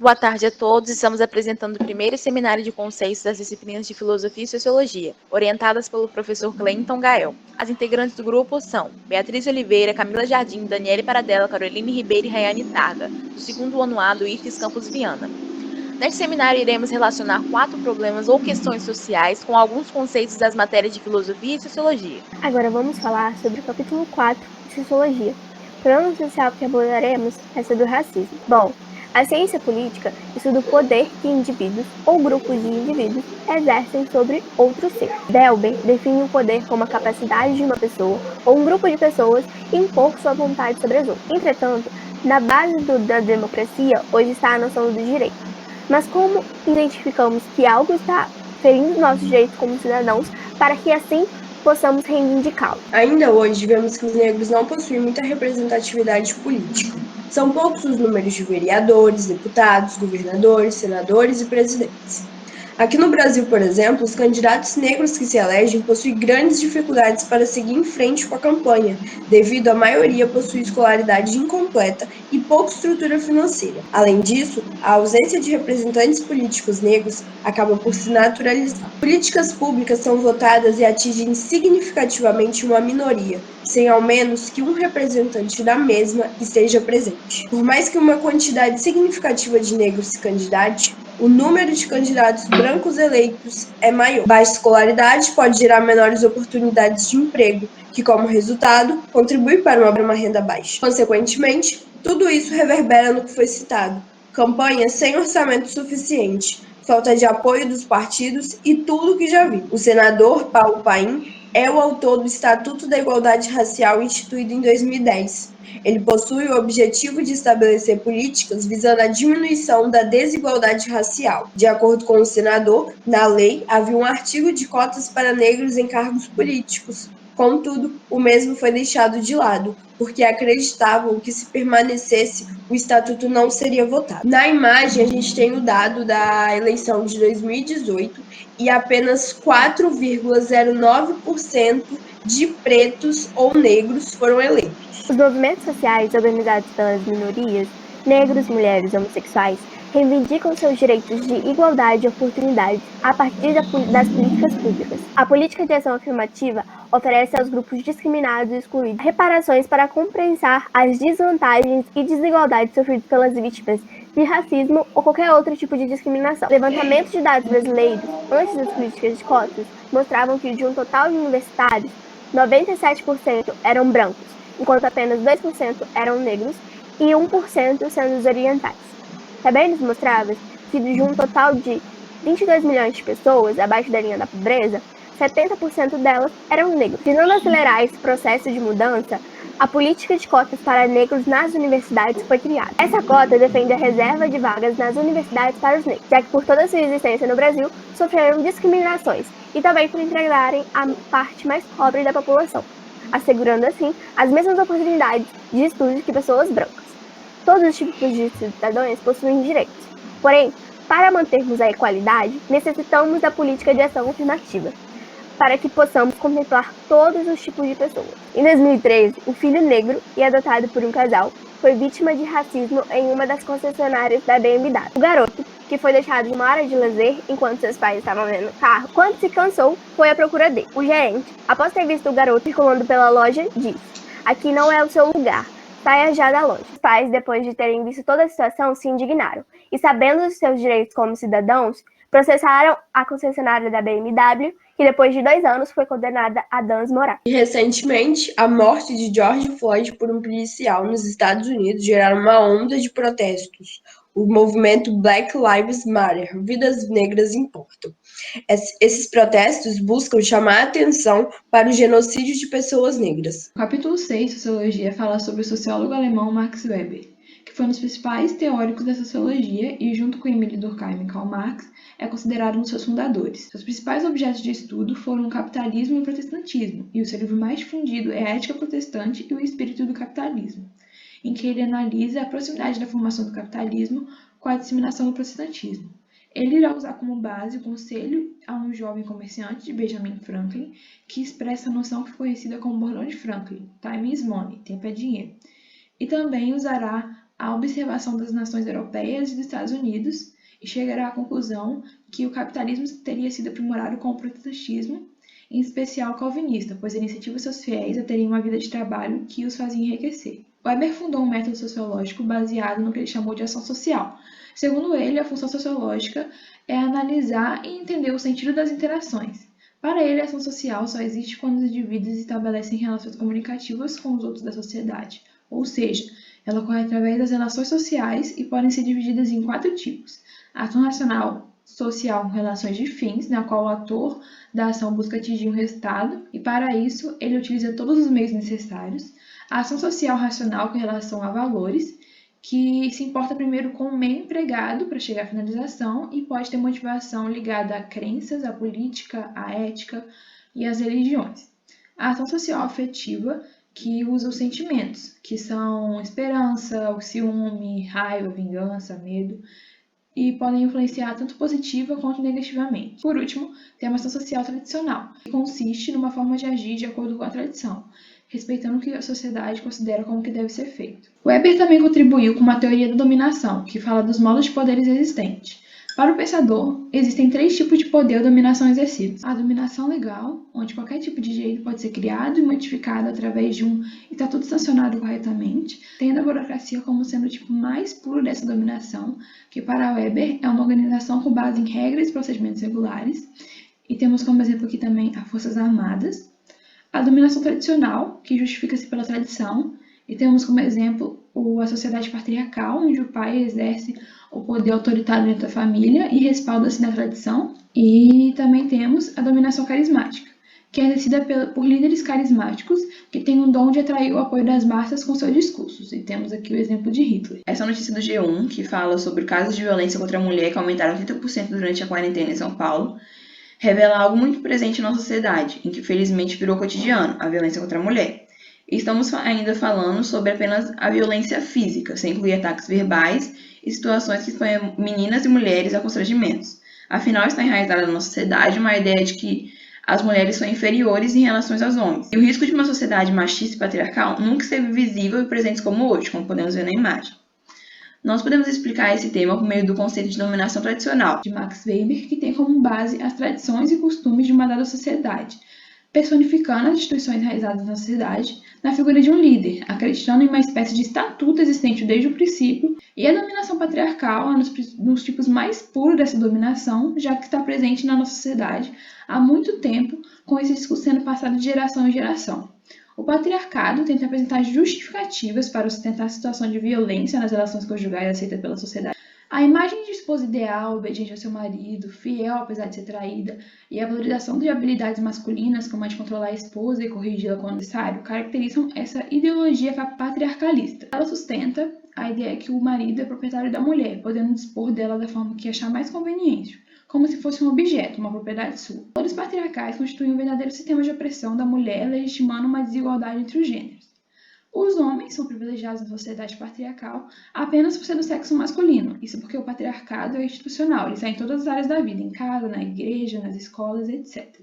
Boa tarde a todos. Estamos apresentando o primeiro seminário de conceitos das disciplinas de Filosofia e Sociologia, orientadas pelo professor Cleiton Gael. As integrantes do grupo são Beatriz Oliveira, Camila Jardim, Daniele Paradella, Caroline Ribeiro e Rayane Targa, do segundo ano A do IFES Campus Viana. Neste seminário, iremos relacionar 4 problemas ou questões sociais com alguns conceitos das matérias de Filosofia e Sociologia. Agora vamos falar sobre o capítulo 4 de Sociologia. O problema social que abordaremos é sobre o racismo. Bom, a ciência política estuda o poder que indivíduos ou grupos de indivíduos exercem sobre outros seres. Delber define o poder como a capacidade de uma pessoa ou um grupo de pessoas impor sua vontade sobre as outras. Entretanto, na base da democracia, hoje está a noção do direito. Mas como identificamos que algo está ferindo nossos direitos como cidadãos para que assim possamos reivindicá-lo? Ainda hoje, vemos que os negros não possuem muita representatividade política. São poucos os números de vereadores, deputados, governadores, senadores e presidentes. Aqui no Brasil, por exemplo, os candidatos negros que se elegem possuem grandes dificuldades para seguir em frente com a campanha, devido à maioria possuir escolaridade incompleta e pouca estrutura financeira. Além disso, a ausência de representantes políticos negros acaba por se naturalizar. Políticas públicas são votadas e atingem significativamente uma minoria, sem ao menos que um representante da mesma esteja presente. Por mais que uma quantidade significativa de negros se candidate, o número de candidatos brancos eleitos é maior. Baixa escolaridade pode gerar menores oportunidades de emprego, que, como resultado, contribui para uma renda baixa. Consequentemente, tudo isso reverbera no que foi citado: campanha sem orçamento suficiente, falta de apoio dos partidos e tudo que já vi. O senador Paulo Paim é o autor do Estatuto da Igualdade Racial instituído em 2010. Ele possui o objetivo de estabelecer políticas visando a diminuição da desigualdade racial. De acordo com o senador, na lei havia um artigo de cotas para negros em cargos políticos. Contudo, o mesmo foi deixado de lado, porque acreditavam que se permanecesse, o estatuto não seria votado. Na imagem, a gente tem o dado da eleição de 2018 e apenas 4,09% de pretos ou negros foram eleitos. Os movimentos sociais organizados pelas minorias, negros, mulheres e homossexuais, reivindicam seus direitos de igualdade e oportunidades a partir das políticas públicas. A política de ação afirmativa oferece aos grupos discriminados e excluídos reparações para compensar as desvantagens e desigualdades sofridas pelas vítimas de racismo ou qualquer outro tipo de discriminação. Levantamentos de dados brasileiros antes das políticas de cotas mostravam que de um total de universitários, 97% eram brancos, enquanto apenas 2% eram negros e 1% sendo os orientais. Também nos mostrava que de um total de 22 milhões de pessoas abaixo da linha da pobreza, 70% delas eram negros. Visando acelerar esse processo de mudança, a política de cotas para negros nas universidades foi criada. Essa cota defende a reserva de vagas nas universidades para os negros, já que por toda a sua existência no Brasil, sofreram discriminações e também por integrarem a parte mais pobre da população, assegurando assim as mesmas oportunidades de estudo que pessoas brancas. Todos os tipos de cidadãos possuem direitos, porém, para mantermos a equalidade, necessitamos da política de ação afirmativa, para que possamos contemplar todos os tipos de pessoas. Em 2013, um filho negro e adotado por um casal foi vítima de racismo em uma das concessionárias da BMW. O garoto, que foi deixado em uma área de lazer enquanto seus pais estavam vendo o carro, quando se cansou, foi à procura dele. O gerente, após ter visto o garoto circulando pela loja, disse: "Aqui não é o seu lugar. Saia já da loja." Os pais, depois de terem visto toda a situação, se indignaram e, sabendo dos seus direitos como cidadãos, processaram a concessionária da BMW, que depois de 2 anos foi condenada a danos morais. E recentemente, a morte de George Floyd por um policial nos Estados Unidos geraram uma onda de protestos. O movimento Black Lives Matter, Vidas Negras Importam. Esses protestos buscam chamar a atenção para o genocídio de pessoas negras. O capítulo 6, Sociologia, fala sobre o sociólogo alemão Max Weber, que foi um dos principais teóricos da sociologia e, junto com Emile Durkheim e Karl Marx, é considerado um dos seus fundadores. Seus principais objetos de estudo foram o capitalismo e o protestantismo, e o seu livro mais difundido é A Ética Protestante e o Espírito do Capitalismo, em que ele analisa a proximidade da formação do capitalismo com a disseminação do protestantismo. Ele irá usar como base o Conselho a um jovem comerciante de Benjamin Franklin, que expressa a noção que foi conhecida como bordão de Franklin, time is money, tempo é dinheiro. E também usará a observação das nações europeias e dos Estados Unidos e chegará à conclusão que o capitalismo teria sido aprimorado com o protestantismo, em especial calvinista, pois ele incentiva seus fiéis a terem uma vida de trabalho que os fazia enriquecer. Weber fundou um método sociológico baseado no que ele chamou de ação social. Segundo ele, a função sociológica é analisar e entender o sentido das interações. Para ele, a ação social só existe quando os indivíduos estabelecem relações comunicativas com os outros da sociedade, ou seja, ela ocorre através das relações sociais e podem ser divididas em 4 tipos. A ação racional social com relações de fins, na qual o ator da ação busca atingir um resultado, e para isso ele utiliza todos os meios necessários. A ação social racional com relação a valores, que se importa primeiro com o meio empregado para chegar à finalização e pode ter motivação ligada a crenças, à política, à ética e às religiões. A ação social afetiva, que usa os sentimentos, que são esperança, o ciúme, raiva, vingança, medo, e podem influenciar tanto positiva quanto negativamente. Por último, tem a ação social tradicional, que consiste numa forma de agir de acordo com a tradição, respeitando o que a sociedade considera como que deve ser feito. Weber também contribuiu com uma teoria da dominação, que fala dos modos de poderes existentes. Para o pensador, existem 3 tipos de poder ou dominação exercidos. A dominação legal, onde qualquer tipo de direito pode ser criado e modificado através de um estatuto sancionado corretamente, tendo a burocracia como sendo o tipo mais puro dessa dominação, que para Weber é uma organização com base em regras e procedimentos regulares. E temos como exemplo aqui também as Forças Armadas. A dominação tradicional, que justifica-se pela tradição, e temos como exemplo a sociedade patriarcal, onde o pai exerce o poder autoritário dentro da família e respalda-se na tradição. E também temos a dominação carismática, que é exercida por líderes carismáticos que têm um dom de atrair o apoio das massas com seus discursos. E temos aqui o exemplo de Hitler. Essa notícia do G1, que fala sobre casos de violência contra a mulher que aumentaram 30% durante a quarentena em São Paulo, revela algo muito presente na nossa sociedade, em que felizmente virou cotidiano, a violência contra a mulher. E estamos ainda falando sobre apenas a violência física, sem incluir ataques verbais e situações que expõem meninas e mulheres a constrangimentos. Afinal, está enraizada na nossa sociedade uma ideia de que as mulheres são inferiores em relação aos homens. E o risco de uma sociedade machista e patriarcal nunca esteve visível e presente como hoje, como podemos ver na imagem. Nós podemos explicar esse tema por meio do conceito de dominação tradicional, de Max Weber, que tem como base as tradições e costumes de uma dada sociedade, personificando as instituições enraizadas na sociedade na figura de um líder, acreditando em uma espécie de estatuto existente desde o princípio, e a dominação patriarcal é nos tipos mais puros dessa dominação, já que está presente na nossa sociedade há muito tempo, com esse discurso sendo passado de geração em geração. O patriarcado tenta apresentar justificativas para sustentar a situação de violência nas relações conjugais aceita pela sociedade. A imagem de esposa ideal, obediente ao seu marido, fiel apesar de ser traída, e a valorização de habilidades masculinas, como a de controlar a esposa e corrigi-la quando necessário, caracterizam essa ideologia patriarcalista. Ela sustenta a ideia que o marido é proprietário da mulher, podendo dispor dela da forma que achar mais conveniente, como se fosse um objeto, uma propriedade sua. Valores patriarcais constituem um verdadeiro sistema de opressão da mulher, legitimando uma desigualdade entre os gêneros. Os homens são privilegiados na sociedade patriarcal apenas por ser do sexo masculino. Isso porque o patriarcado é institucional, ele está em todas as áreas da vida, em casa, na igreja, nas escolas, etc.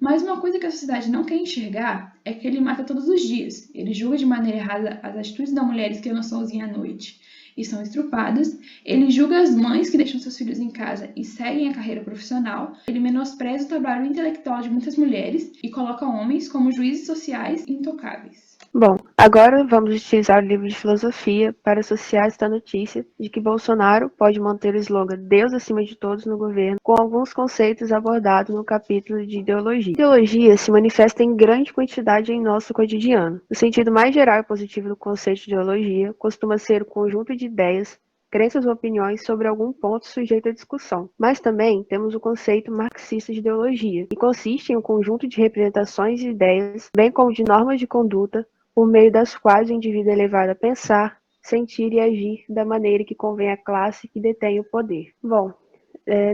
Mas uma coisa que a sociedade não quer enxergar é que ele mata todos os dias. Ele julga de maneira errada as atitudes das mulheres que andam sozinhas à noite e são estrupadas. Ele julga as mães que deixam seus filhos em casa e seguem a carreira profissional. Ele menospreza o trabalho intelectual de muitas mulheres e coloca homens como juízes sociais intocáveis. Bom, agora vamos utilizar o livro de filosofia para associar esta notícia de que Bolsonaro pode manter o slogan Deus acima de todos no governo com alguns conceitos abordados no capítulo de ideologia. Ideologia se manifesta em grande quantidade em nosso cotidiano. O sentido mais geral e positivo do conceito de ideologia costuma ser o conjunto de ideias, crenças ou opiniões sobre algum ponto sujeito à discussão. Mas também temos o conceito marxista de ideologia, que consiste em um conjunto de representações e ideias, bem como de normas de conduta, por meio das quais o indivíduo é levado a pensar, sentir e agir da maneira que convém à classe que detém o poder. Bom,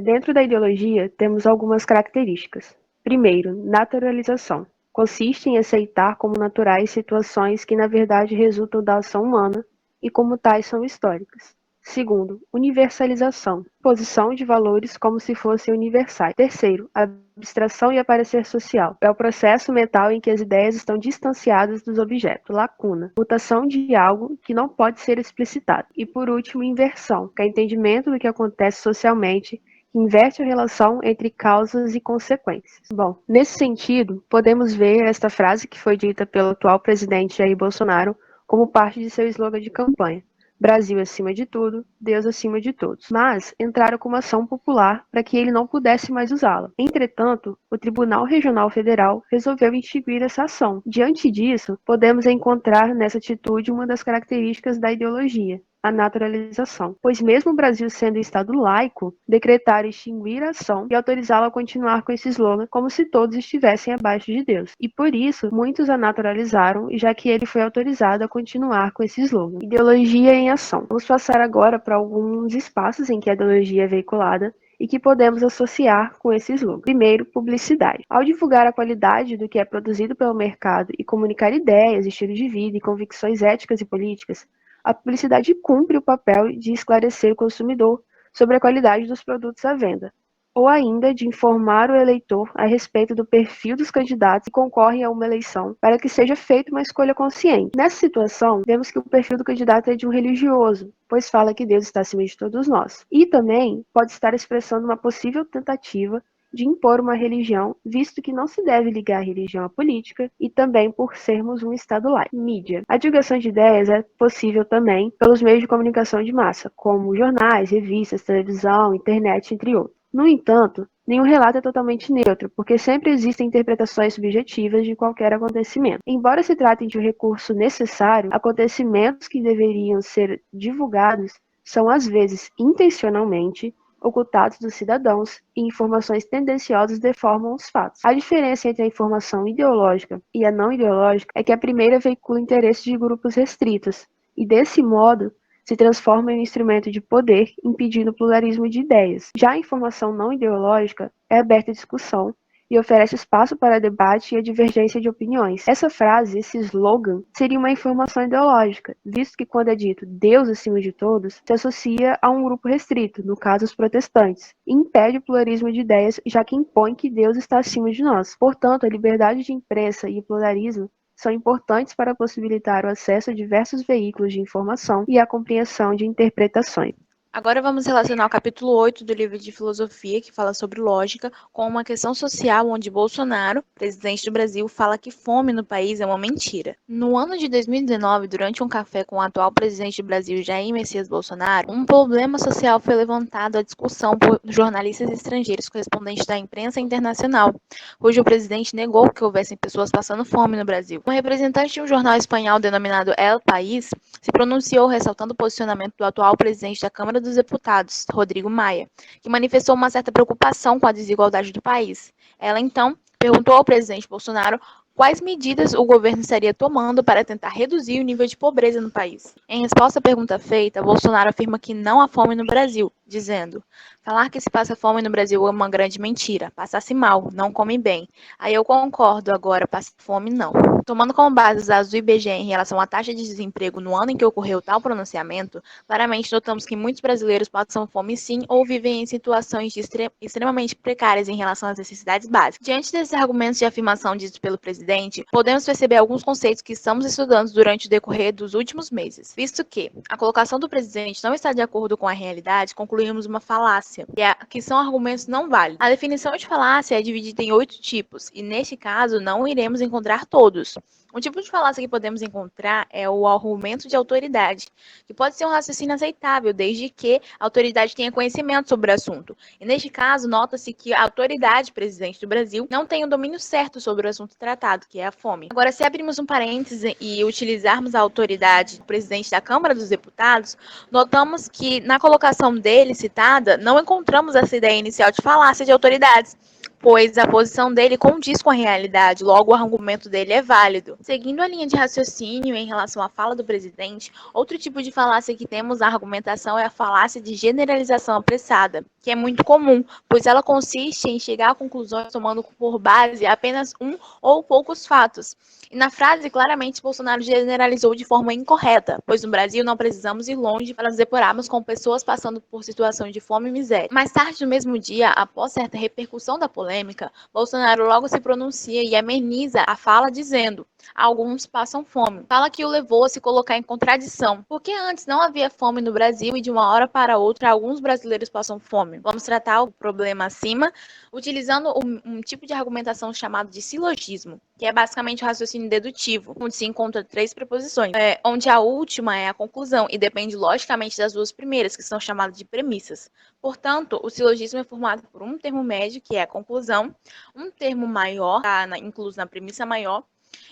dentro da ideologia temos algumas características. Primeiro, naturalização. Consiste em aceitar como naturais situações que na verdade resultam da ação humana e como tais são históricas. Segundo, universalização, posição de valores como se fossem universais. Terceiro, abstração e aparecer social. É o processo mental em que as ideias estão distanciadas dos objetos. Lacuna, mutação de algo que não pode ser explicitado. E por último, inversão, que é entendimento do que acontece socialmente, que inverte a relação entre causas e consequências. Bom, nesse sentido, podemos ver esta frase que foi dita pelo atual presidente Jair Bolsonaro como parte de seu slogan de campanha. Brasil acima de tudo, Deus acima de todos. Mas entraram com uma ação popular para que ele não pudesse mais usá-la. Entretanto, o Tribunal Regional Federal resolveu extinguir essa ação. Diante disso, podemos encontrar nessa atitude uma das características da ideologia, a naturalização, pois mesmo o Brasil sendo um Estado laico, decretaram extinguir a ação e autorizá-lo a continuar com esse slogan como se todos estivessem abaixo de Deus. E por isso, muitos a naturalizaram, já que ele foi autorizado a continuar com esse slogan. Ideologia em ação. Vamos passar agora para alguns espaços em que a ideologia é veiculada e que podemos associar com esse slogan. Primeiro, publicidade. Ao divulgar a qualidade do que é produzido pelo mercado e comunicar ideias, estilo de vida e convicções éticas e políticas, a publicidade cumpre o papel de esclarecer o consumidor sobre a qualidade dos produtos à venda, ou ainda de informar o eleitor a respeito do perfil dos candidatos que concorrem a uma eleição, para que seja feita uma escolha consciente. Nessa situação, vemos que o perfil do candidato é de um religioso, pois fala que Deus está acima de todos nós. E também pode estar expressando uma possível tentativa de impor uma religião, visto que não se deve ligar a religião à política, e também por sermos um Estado laico. Mídia. A divulgação de ideias é possível também pelos meios de comunicação de massa, como jornais, revistas, televisão, internet, entre outros. No entanto, nenhum relato é totalmente neutro, porque sempre existem interpretações subjetivas de qualquer acontecimento. Embora se tratem de um recurso necessário, acontecimentos que deveriam ser divulgados são às vezes intencionalmente ocultados dos cidadãos e informações tendenciosas deformam os fatos. A diferença entre a informação ideológica e a não ideológica é que a primeira veicula interesses de grupos restritos e, desse modo, se transforma em um instrumento de poder, impedindo o pluralismo de ideias. Já a informação não ideológica é aberta à discussão e oferece espaço para debate e a divergência de opiniões. Essa frase, esse slogan, seria uma informação ideológica, visto que quando é dito Deus acima de todos, se associa a um grupo restrito, no caso os protestantes, e impede o pluralismo de ideias, já que impõe que Deus está acima de nós. Portanto, a liberdade de imprensa e o pluralismo são importantes para possibilitar o acesso a diversos veículos de informação e a compreensão de interpretações. Agora vamos relacionar o capítulo 8 do livro de filosofia, que fala sobre lógica, com uma questão social onde Bolsonaro, presidente do Brasil, fala que fome no país é uma mentira. No ano de 2019, durante um café com o atual presidente do Brasil, Jair Messias Bolsonaro, um problema social foi levantado à discussão por jornalistas estrangeiros correspondentes da imprensa internacional, cujo presidente negou que houvessem pessoas passando fome no Brasil. Um representante de um jornal espanhol denominado El País se pronunciou ressaltando o posicionamento do atual presidente da Câmara dos Deputados, Rodrigo Maia, que manifestou uma certa preocupação com a desigualdade do país. Ela, então, perguntou ao presidente Bolsonaro quais medidas o governo estaria tomando para tentar reduzir o nível de pobreza no país. Em resposta à pergunta feita, Bolsonaro afirma que não há fome no Brasil, dizendo: falar que se passa fome no Brasil é uma grande mentira. Passa-se mal, não come bem. Aí eu concordo, agora passa fome não. Tomando como base os dados do IBGE em relação à taxa de desemprego no ano em que ocorreu tal pronunciamento, claramente notamos que muitos brasileiros passam fome sim ou vivem em situações extremamente precárias em relação às necessidades básicas. Diante desses argumentos de afirmação ditos pelo presidente, podemos perceber alguns conceitos que estamos estudando durante o decorrer dos últimos meses. Visto que a colocação do presidente não está de acordo com a realidade, concluímos uma falácia, que são argumentos não válidos. A definição de falácia é dividida em 8 tipos, e neste caso não iremos encontrar todos. Um tipo de falácia que podemos encontrar é o argumento de autoridade, que pode ser um raciocínio aceitável, desde que a autoridade tenha conhecimento sobre o assunto. E neste caso, nota-se que a autoridade presidente do Brasil não tem o domínio certo sobre o assunto tratado, que é a fome. Agora, se abrirmos um parêntese e utilizarmos a autoridade do presidente da Câmara dos Deputados, notamos que na colocação dele citada, não encontramos essa ideia inicial de falácia de autoridades, pois a posição dele condiz com a realidade, logo o argumento dele é válido. Seguindo a linha de raciocínio em relação à fala do presidente, outro tipo de falácia que temos na argumentação é a falácia de generalização apressada, que é muito comum, pois ela consiste em chegar a conclusões tomando por base apenas um ou poucos fatos. E na frase, claramente, Bolsonaro generalizou de forma incorreta, pois no Brasil não precisamos ir longe para nos depararmos com pessoas passando por situações de fome e miséria. Mais tarde, no mesmo dia, após certa repercussão da polêmica, Bolsonaro logo se pronuncia e ameniza a fala dizendo: alguns passam fome. Fala que o levou a se colocar em contradição, porque antes não havia fome no Brasil e de uma hora para outra alguns brasileiros passam fome. Vamos tratar o problema acima utilizando um tipo de argumentação chamado de silogismo, que é basicamente o raciocínio dedutivo, onde se encontra 3 preposições, onde a última é a conclusão e depende logicamente das 2 primeiras, que são chamadas de premissas. Portanto, o silogismo é formado por um termo médio, que é a conclusão, um termo maior, incluso na premissa maior,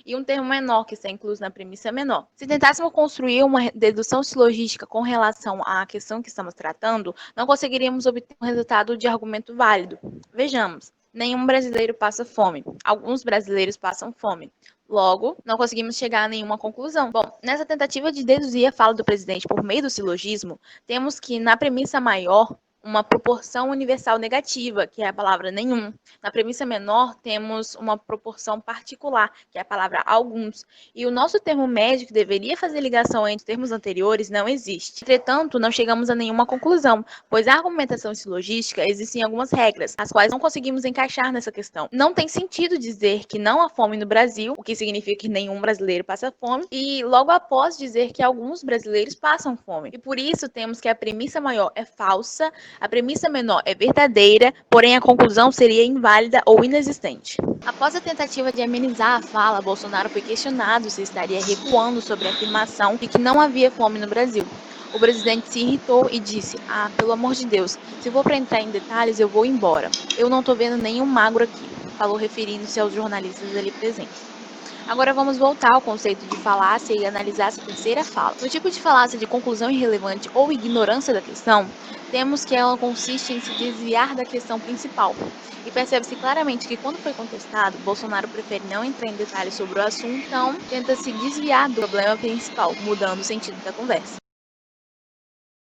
e um termo menor, que está incluso na premissa menor. Se tentássemos construir uma dedução silogística com relação à questão que estamos tratando, não conseguiríamos obter um resultado de argumento válido. Vejamos. Nenhum brasileiro passa fome. Alguns brasileiros passam fome. Logo, não conseguimos chegar a nenhuma conclusão. Bom, nessa tentativa de deduzir a fala do presidente por meio do silogismo, temos que, na premissa maior, uma proporção universal negativa, que é a palavra nenhum. Na premissa menor, temos uma proporção particular, que é a palavra alguns. E o nosso termo médio, que deveria fazer ligação entre os termos anteriores, não existe. Entretanto, não chegamos a nenhuma conclusão, pois a argumentação silogística existem algumas regras, as quais não conseguimos encaixar nessa questão. Não tem sentido dizer que não há fome no Brasil, o que significa que nenhum brasileiro passa fome, e logo após dizer que alguns brasileiros passam fome. E por isso temos que a premissa maior é falsa, a premissa menor é verdadeira, porém a conclusão seria inválida ou inexistente. Após a tentativa de amenizar a fala, Bolsonaro foi questionado se estaria recuando sobre a afirmação de que não havia fome no Brasil. O presidente se irritou e disse: pelo amor de Deus, se for para entrar em detalhes, eu vou embora. Eu não tô vendo nenhum magro aqui, falou referindo-se aos jornalistas ali presentes. Agora vamos voltar ao conceito de falácia e analisar essa terceira fala. No tipo de falácia de conclusão irrelevante ou ignorância da questão, temos que ela consiste em se desviar da questão principal. E percebe-se claramente que quando foi contestado, Bolsonaro prefere não entrar em detalhes sobre o assunto, então tenta se desviar do problema principal, mudando o sentido da conversa.